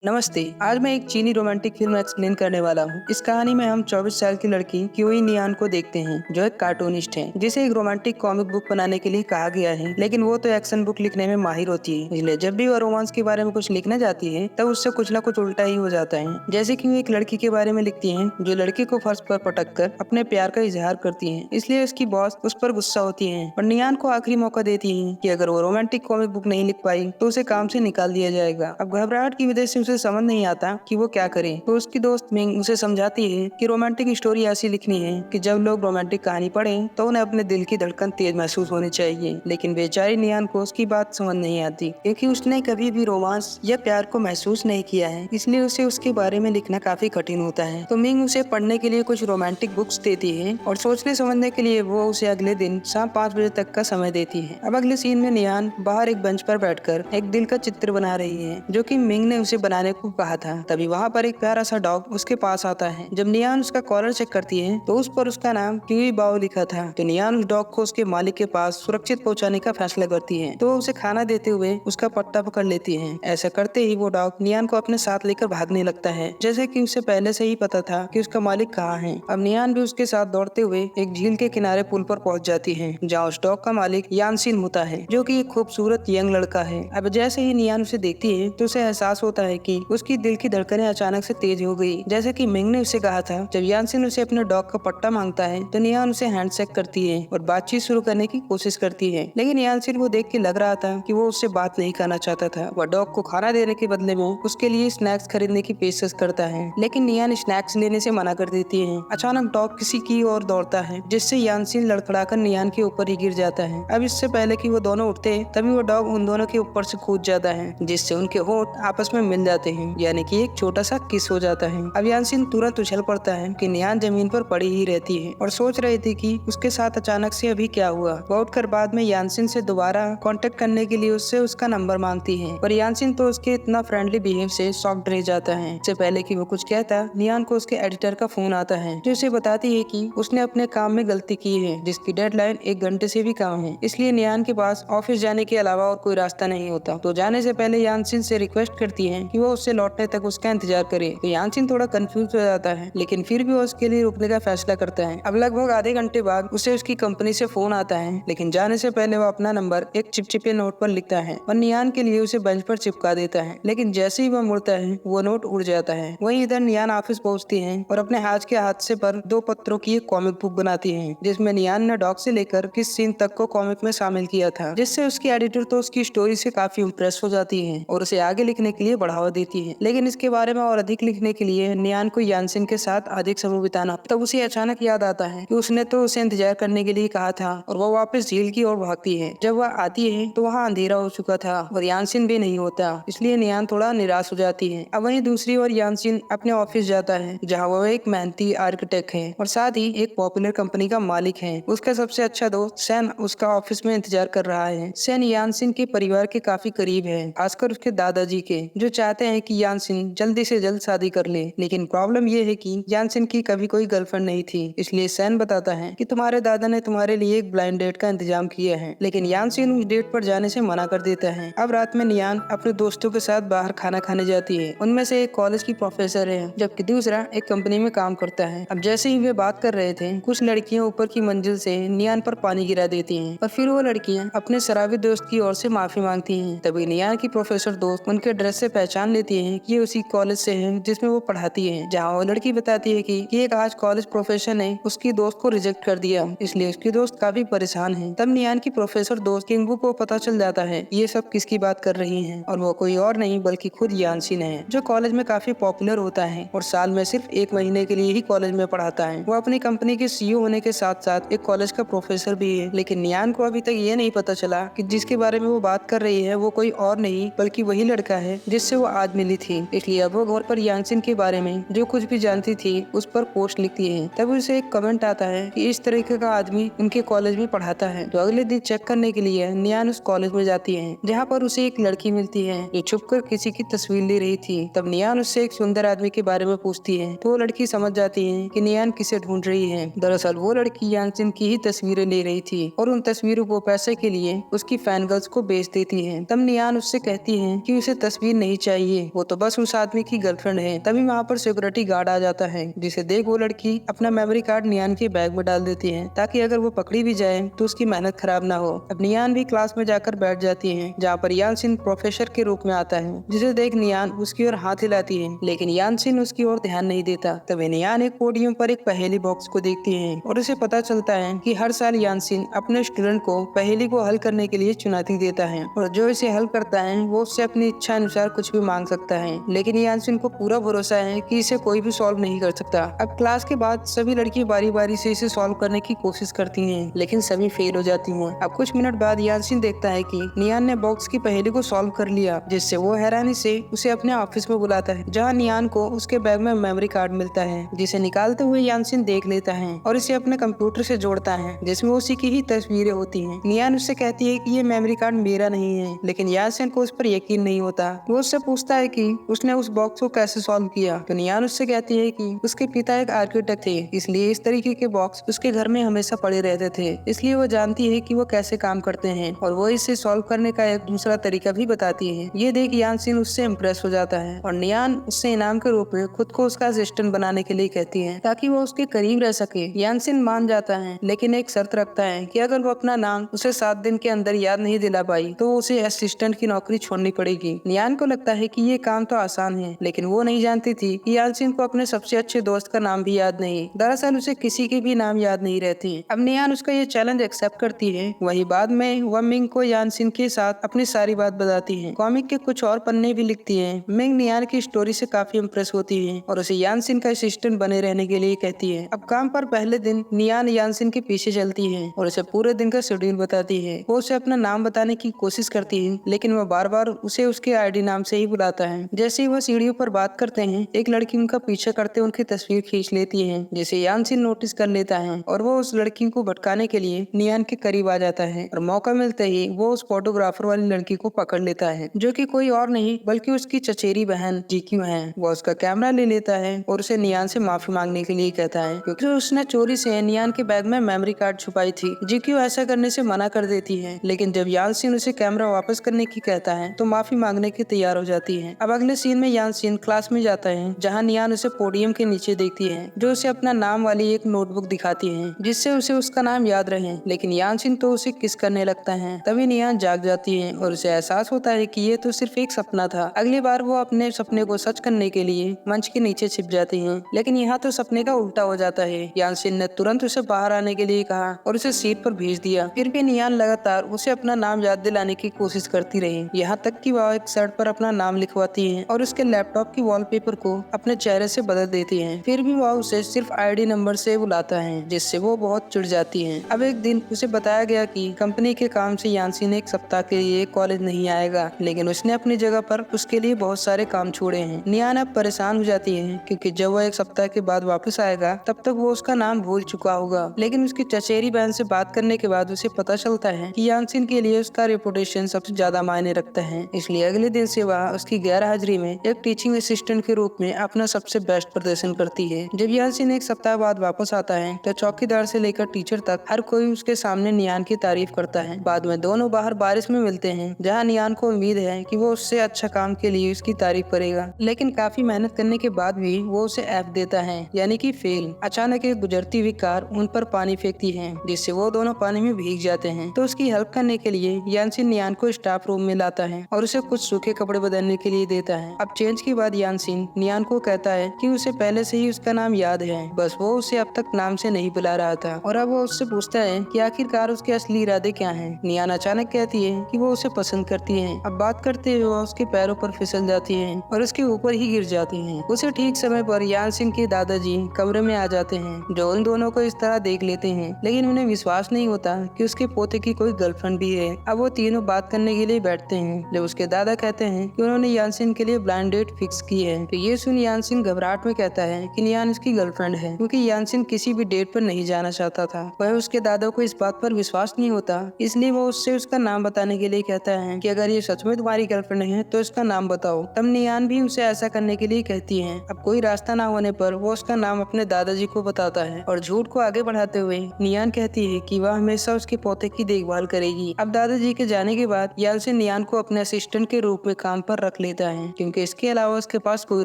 नमस्ते। आज मैं एक चीनी रोमांटिक फिल्म एक्सप्लेन करने वाला हूँ। इस कहानी में हम 24 साल की लड़की क्यूई नियान को देखते हैं, जो एक कार्टूनिस्ट है, जिसे एक रोमांटिक कॉमिक बुक बनाने के लिए कहा गया है। लेकिन वो तो एक्शन बुक लिखने में माहिर होती है, इसलिए जब भी वो रोमांस के बारे में कुछ लिखने जाती है, तब उससे कुछ न कुछ उल्टा ही हो जाता है। जैसे कि वो एक लड़की के बारे में लिखती है, जो लड़के को फर्श पर पटक कर अपने प्यार का इजहार करती है, इसलिए उसकी बॉस उस पर गुस्सा होती है और नियान को आखिरी मौका देती है कि अगर वो रोमांटिक कॉमिक बुक नहीं लिख पाई तो उसे काम से निकाल दिया जाएगा। अब घबराहट की वजह से उसे समझ नहीं आता कि वो क्या करे, तो उसकी दोस्त मिंग उसे समझाती है कि रोमांटिक स्टोरी ऐसी लिखनी है कि जब लोग रोमांटिक कहानी पढ़ें तो उन्हें अपने दिल की धड़कन तेज महसूस होनी चाहिए। लेकिन बेचारी नियान को उसकी बात समझ नहीं आती, क्योंकि उसने कभी भी रोमांस या प्यार को महसूस नहीं किया है, इसलिए उसे उसके बारे में लिखना काफी कठिन होता है। तो मिंग उसे पढ़ने के लिए कुछ रोमांटिक बुक्स देती है और सोचने समझने के लिए वो उसे अगले दिन शाम 5 बजे तक का समय देती है। अब अगले सीन में नियान बाहर एक बेंच पर बैठकर एक दिल का चित्र बना रही है, जो कि मिंग ने उसे बनाने को कहा था। तभी वहाँ पर एक प्यारा सा डॉग उसके पास आता है। जब नियान उसका कॉलर चेक करती है तो उस पर उसका नाम क्यूई बाओ लिखा था। तो नियान उस डॉग को उसके मालिक के पास सुरक्षित पहुंचाने का फैसला करती है, तो उसे खाना देते हुए उसका पट्टा पकड़ लेती है। ऐसा करते ही वो डॉग नियान को अपने साथ लेकर भागने लगता है, जैसे कि उसे पहले से ही पता था कि उसका मालिक कहाँ है। अब नियान भी उसके साथ दौड़ते हुए एक झील के किनारे पुल पर पहुंच जाती है, जहाँ उस डॉग का मालिक यानसिन होता है, जो कि एक खूबसूरत यंग लड़का है। अब जैसे ही नियान उसे देखती है तो उसे एहसास होता है कि उसकी दिल की धड़कनें अचानक से तेज हो गई, जैसे कि मिंग ने उसे कहा था। जब यानसिन उसे अपने डॉग का पट्टा मांगता है तो नियान उसे हैंडशेक करती है और बातचीत शुरू करने की कोशिश करती है, लेकिन यानसिन को देख के लग रहा था कि वो उससे बात नहीं करना चाहता था। वह डॉग को खाना देने के बदले में उसके लिए स्नैक्स खरीदने की पेशकश करता है, लेकिन नियान स्नैक्स लेने से मना कर देती है। अचानक डॉग किसी की ओर दौड़ता है, जिससे यानसिन लड़खड़ाकर नियान के ऊपर ही गिर जाता है। अब इससे पहले कि वो दोनों उठते तभी वो डॉग उन दोनों के ऊपर से कूद जाता है, जिससे उनके होंठ आपस में मिल जाते हैं, यानी कि एक छोटा सा किस हो जाता है। अब यानसिन तुरंत उछल पड़ता है कि नियान जमीन पर पड़ी ही रहती है और सोच रही थी कि उसके साथ अचानक से अभी क्या हुआ। वो उठकर बाद में यानसिन से दोबारा कांटेक्ट करने के लिए उससे उसका नंबर मांगती है, पर यानसिन तो उसके इतना फ्रेंडली बिहेव से शॉक्ड रह जाता है। इससे पहले कि वो कुछ कहता, नियान को उसके एडिटर का फोन आता है, जो उसे बताती है कि उसने अपने काम में गलती की है, जिसकी डेडलाइन 1 घंटे से भी कम है, इसलिए नियान के पास ऑफिस जाने के अलावा और कोई रास्ता नहीं होता। तो जाने से पहले यानसिन से रिक्वेस्ट करती है कि वो उससे लौटने तक उसका इंतजार करे। तो यानसिन थोड़ा कंफ्यूज हो जाता है, लेकिन फिर भी वो उसके लिए रुकने का फैसला करता है। अब लगभग आधे घंटे बाद उसे उसकी कंपनी से फोन आता है, लेकिन जाने से पहले वो अपना नंबर एक चिपचिपे नोट पर लिखता है और नियान के लिए उसे बेंच पर चिपका देता है। लेकिन जैसे ही वह मुड़ता है वो नोट उड़ जाता है। वहीं इधर नियान ऑफिस पहुंचती है और अपने आज के हादसे पर 2 पत्रों की एक कॉमिक बुक बनाती है, जिसमें नियान ने डॉग से लेकर किस सीन तक को कॉमिक में शामिल किया था, जिससे उसकी एडिटर तो उसकी स्टोरी से काफी इम्प्रेस हो जाती है और उसे आगे लिखने के लिए बढ़ावा देती है। लेकिन इसके बारे में और अधिक लिखने के लिए नियान को यानसिन के साथ अधिक समय बिताना। तब उसे अचानक याद आता है कि उसने तो उसे इंतजार करने के लिए कहा था और वो वापस झील की ओर भागती है। जब वह आती है तो वहाँ अंधेरा हो चुका था और यानसिन भी नहीं होता, इसलिए नियान थोड़ा निराश हो जाती है। अब वहीं दूसरी ओर यानसिन अपने ऑफिस जाता है, जहाँ वो एक मेहनती आर्किटेक्ट है और साथ ही एक पॉपुलर कंपनी का मालिक है। उसका सबसे अच्छा दोस्त सैन उसका ऑफिस में इंतजार कर रहा है। सैन यानसिन के परिवार के काफी करीब है, खासकर उसके दादाजी के, जो चाहते हैं कि यानसिन जल्दी से जल्द शादी कर ले। लेकिन प्रॉब्लम ये है कि यानसिन की कभी कोई गर्लफ्रेंड नहीं थी, इसलिए सैन बताता है कि तुम्हारे दादा ने तुम्हारे लिए एक ब्लाइंड डेट का इंतजाम किया है, लेकिन यानसिन उस डेट पर जाने से मना कर देता है। अब रात में नियान अपने दोस्तों के साथ बाहर खाना खाने जाती है। उनमें से एक कॉलेज की प्रोफेसर है, जबकि दूसरा एक कंपनी में काम करता है। अब जैसे ही वे बात कर रहे थे, कुछ लड़कियां ऊपर की मंजिल से नियान पर पानी गिरा देती हैं और फिर वो लड़कियां अपने शराबी दोस्त की ओर से माफी मांगती हैं। तभी नियान की प्रोफेसर दोस्त उनके ड्रेस से पहचान लेती है कि ये उसी कॉलेज से है जिसमें वो पढ़ाती है। जहाँ वो लड़की बताती है कि एक आज कॉलेज प्रोफेसर ने उसकी दोस्त को रिजेक्ट कर दिया, इसलिए उसकी दोस्त काफी परेशान है। तब नियान की प्रोफेसर दोस्त किंगबू को पता चल जाता है ये सब किसकी बात कर रही है, और वो कोई और नहीं बल्कि खुद यानसिन है, जो कॉलेज में काफी पॉपुलर होता है और साल में सिर्फ 1 महीने के लिए ही कॉलेज में पढ़ाता है। वो अपनी कंपनी के सीईओ होने के साथ साथ एक कॉलेज का प्रोफेसर भी है। लेकिन नियान को अभी तक ये नहीं पता चला कि जिसके बारे में वो बात कर रही है वो कोई और नहीं बल्कि वही लड़का है जिससे वो आज मिली थी। इसलिए अब वो घर पर यानसिन के बारे में जो कुछ भी जानती थी उस पर पोस्ट लिखती है। तब उसे एक कमेंट आता है कि इस तरीके का आदमी उनके कॉलेज में पढ़ाता है। तो अगले दिन चेक करने के लिए नियान उस कॉलेज में जाती है, जहाँ पर उसे एक लड़की मिलती है जो छुपकर किसी की तस्वीर ले रही थी। तब नियान उससे एक सुंदर आदमी के बारे में पूछती है, तो वो लड़की समझ जाती है कि नियान किसे ढूंढ रही है। दरअसल वो लड़की यानसिन की ही तस्वीरें ले रही थी और उन तस्वीरों को पैसे के लिए उसकी फैन गर्ल्स को बेच देती है। तब नियान उससे कहती है कि उसे तस्वीर नहीं चाहिए, चाहिए, वो तो बस उस आदमी की गर्लफ्रेंड है। तभी वहाँ पर सिक्योरिटी गार्ड आ जाता है, जिसे देख वो लड़की अपना मेमोरी कार्ड नियान के बैग में डाल देती है ताकि अगर वो पकड़ी भी जाए तो उसकी मेहनत खराब ना हो। अब नियान भी क्लास में जाकर बैठ जाती है, जहाँ पर यानसिन प्रोफेसर के रूप में आता है, जिसे देख नियान उसकी ओर हाथ हिलाती है, लेकिन यानसिन उसकी ओर ध्यान नहीं देता। तभी नियान एक पोडियम पर एक पहेली बॉक्स को देखती है और उसे पता चलता है कि हर साल यानसिन अपने स्टूडेंट को पहेली को हल करने के लिए चुनौती देता है और जो इसे हल करता है वो उससे अपनी इच्छा अनुसार कुछ भी मांग सकता है। लेकिन यानसिन को पूरा भरोसा है कि इसे कोई भी सॉल्व नहीं कर सकता। अब क्लास के बाद सभी लड़की बारी बारी से इसे सॉल्व करने की कोशिश करती हैं, लेकिन सभी फेल हो जाती हैं। अब कुछ मिनट बाद यानसिन देखता है कि नियान ने बॉक्स की पहेली को सॉल्व कर लिया, जिससे वो हैरानी से उसे अपने ऑफिस में बुलाता है, जहाँ नियान को उसके बैग में मेमोरी कार्ड मिलता है, जिसे निकालते हुए यानसिन देख लेता है और इसे अपने कंप्यूटर से जोड़ता है, जिसमें उसी की ही तस्वीरें होती हैं। नियान उससे कहती है कि ये मेमोरी कार्ड मेरा नहीं है, लेकिन यानसिन को उस पर यकीन नहीं होता। वो उससे पूछता है कि उसने उस बॉक्स को कैसे सॉल्व किया, तो नियान उससे कहती है कि उसके पिता एक आर्किटेक्ट थे, इसलिए इस तरीके के बॉक्स उसके घर में हमेशा पड़े रहते थे, इसलिए वो जानती है कि वो कैसे काम करते हैं और वो इसे सॉल्व करने का एक दूसरा तरीका भी बताती है। ये देख यानसिन उससे इम्प्रेस हो जाता है और नियान उससे इनाम के रूप में खुद को उसका असिस्टेंट बनाने के लिए कहती है ताकि वो उसके करीब रह सके। यानसिन मान जाता है, लेकिन एक शर्त रखता है कि अगर वो अपना नाम उसे 7 दिन के अंदर याद नहीं दिला पाई तो उसे असिस्टेंट की नौकरी छोड़नी पड़ेगी। नियान को लगता है कि ये काम तो आसान है, लेकिन वो नहीं जानती थी कि यानसिन को अपने सबसे अच्छे दोस्त का नाम भी याद नहीं। दरअसल उसे किसी के भी नाम याद नहीं रहती। अब नियान उसका ये चैलेंज एक्सेप्ट करती है। वही बाद में वह मिंग को यानसिन के साथ अपनी सारी बात बताती है। कॉमिक के कुछ और पन्ने भी लिखती है। मिंग नियान की स्टोरी से काफी इम्प्रेस होती है और उसे यानसिन का असिस्टेंट बने रहने के लिए कहती है। अब काम पर पहले दिन नियान यानसिन के पीछे चलती है और उसे पूरे दिन का शेड्यूल बताती है। वो उसे अपना नाम बताने की कोशिश करती है, लेकिन वह बार बार उसे उसके आईडी नाम से ही बुलाता है। जैसे ही वह सीढ़ियों पर बात करते हैं, एक लड़की उनका पीछा करते उनकी तस्वीर खींच लेती है, जिसे यानसिन नोटिस कर लेता है और वो उस लड़की को भटकाने के लिए नियान के करीब आ जाता है और मौका मिलते ही वो उस फोटोग्राफर वाली लड़की को पकड़ लेता है, जो कि कोई और नहीं बल्कि उसकी चचेरी बहन जीक्यू है। वो उसका कैमरा ले लेता है और उसे नियान से माफी मांगने के लिए कहता है, क्योंकि उसने चोरी से नियान के बैग में मेमोरी कार्ड छुपाई थी। जीक्यू ऐसा करने से मना कर देती है, लेकिन जब यानसिन उसे कैमरा वापस करने की कहता है तो माफी मांगने की तैयार हो जाती है। अब अगले सीन में यानसिन क्लास में जाता है, जहाँ नियान उसे पोडियम के नीचे देखती है, जो उसे अपना नाम वाली एक नोटबुक दिखाती है, जिससे उसे उसका नाम याद रहे। लेकिन यानसिन तो उसे किस करने लगता है। तभी नियान जाग जाती है और उसे एहसास होता है कि ये तो सिर्फ एक सपना था। अगली बार वो अपने सपने को सच करने के लिए मंच के नीचे छिप जाती है, लेकिन यहाँ तो सपने का उल्टा हो जाता है। यानसिन ने तुरंत उसे बाहर आने के लिए कहा और उसे सीट पर भेज दिया। फिर भी नियान लगातार उसे अपना नाम याद दिलाने की कोशिश करती रही, यहाँ तक कि वह एक शर्ट पर अपना नाम लिखवाती है और उसके लैपटॉप की वॉलपेपर को अपने चेहरे से बदल देती है। फिर भी वह उसे सिर्फ आईडी नंबर से बुलाता है, जिससे वो बहुत चिढ़ जाती है। अब एक दिन उसे बताया गया कि कंपनी के काम से यानसिन एक सप्ताह के लिए कॉलेज नहीं आएगा, लेकिन उसने अपनी जगह पर उसके लिए बहुत सारे काम छोड़े हैं। नियान अब परेशान हो जाती है, क्योंकि जब वो एक सप्ताह के बाद वापस आएगा तब तक वो उसका नाम भूल चुका होगा। लेकिन उसकी चचेरी बहन से बात करने के बाद उसे पता चलता है कि यानसिन के लिए उसका रेपुटेशन सबसे ज्यादा मायने रखता है, इसलिए अगले दिन से वह उसकी गैर हाजिरी में एक टीचिंग असिस्टेंट के रूप में अपना सबसे बेस्ट प्रदर्शन करती है। जब यानसिन एक सप्ताह बाद वापस आता है तो चौकीदार से लेकर टीचर तक हर कोई उसके सामने नियान की तारीफ करता है। बाद में दोनों बाहर बारिश में मिलते हैं, जहाँ नियान को उम्मीद है कि वो उससे अच्छा काम के लिए उसकी तारीफ करेगा, लेकिन काफी मेहनत करने के बाद भी वो उसे एफ देता है, यानी कि फेल। अचानक एक गुजरती हुई कार उन पर पानी फेंकती है, जिससे वो दोनों पानी में भीग जाते हैं। तो उसकी हेल्प करने के लिए यानसिन नियान को स्टाफ रूम में लाता है और उसे कुछ सूखे कपड़े बदलने के लिए देता है। अब चेंज के बाद यानसिन नियान को कहता है कि उसे पहले से ही उसका नाम याद है, बस वो उसे अब तक नाम से नहीं बुला रहा था। और अब वो उससे पूछता है कि आखिरकार उसके असली इरादे क्या हैं। नियान अचानक कहती है कि वो उसे पसंद करती है। अब बात करते हुए वो उसके पैरों पर फिसल जाती है और उसके ऊपर ही गिर जाती है। उसे ठीक समय पर यानसिन के दादाजी कमरे में आ जाते हैं, जो उन दोनों को इस तरह देख लेते हैं, लेकिन उन्हें विश्वास नहीं होता कि उसके पोते की कोई गर्लफ्रेंड भी है। अब वो तीनों बात करने के लिए बैठते हैं, जब उसके दादा कहते हैं कि उन्होंने यानसिन के लिए ब्लाइंड डेट फिक्स की है। तो ये सुन यानसिन घबराहट में कहता है कि नियान उसकी गर्लफ्रेंड है, क्योंकि यानसिन किसी भी डेट पर नहीं जाना चाहता था। वह उसके दादा को इस बात पर विश्वास नहीं होता, इसलिए वो उससे उसका नाम बताने के लिए कहता है कि अगर ये सच में तुम्हारी गर्लफ्रेंड है तो इसका नाम बताओ। तब नियान भी उसे ऐसा करने के लिए कहती है। अब कोई रास्ता ना होने पर वो उसका नाम अपने दादाजी को बताता है और झूठ को आगे बढ़ाते हुए नियान कहती है कि वह हमेशा उसके पोते की देखभाल करेगी। अब दादाजी के जाने के बाद यानसिन नियान को अपने असिस्टेंट के रूप में काम पर रख रख लेता है क्योंकि इसके अलावा उसके पास कोई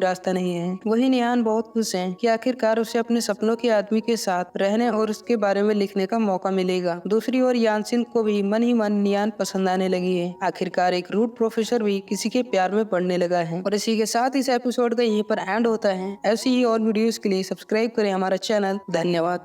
रास्ता नहीं है। वही नियान बहुत खुश है कि आखिरकार उसे अपने सपनों के आदमी के साथ रहने और उसके बारे में लिखने का मौका मिलेगा। दूसरी ओर यानसिन को भी मन ही मन नियान पसंद आने लगी है। आखिरकार एक रूट प्रोफेसर भी किसी के प्यार में पड़ने लगा है। और इसी के साथ इस एपिसोड का यहीं पर एंड होता है। ऐसी ही और वीडियोस के लिए सब्सक्राइब करें हमारा चैनल। धन्यवाद।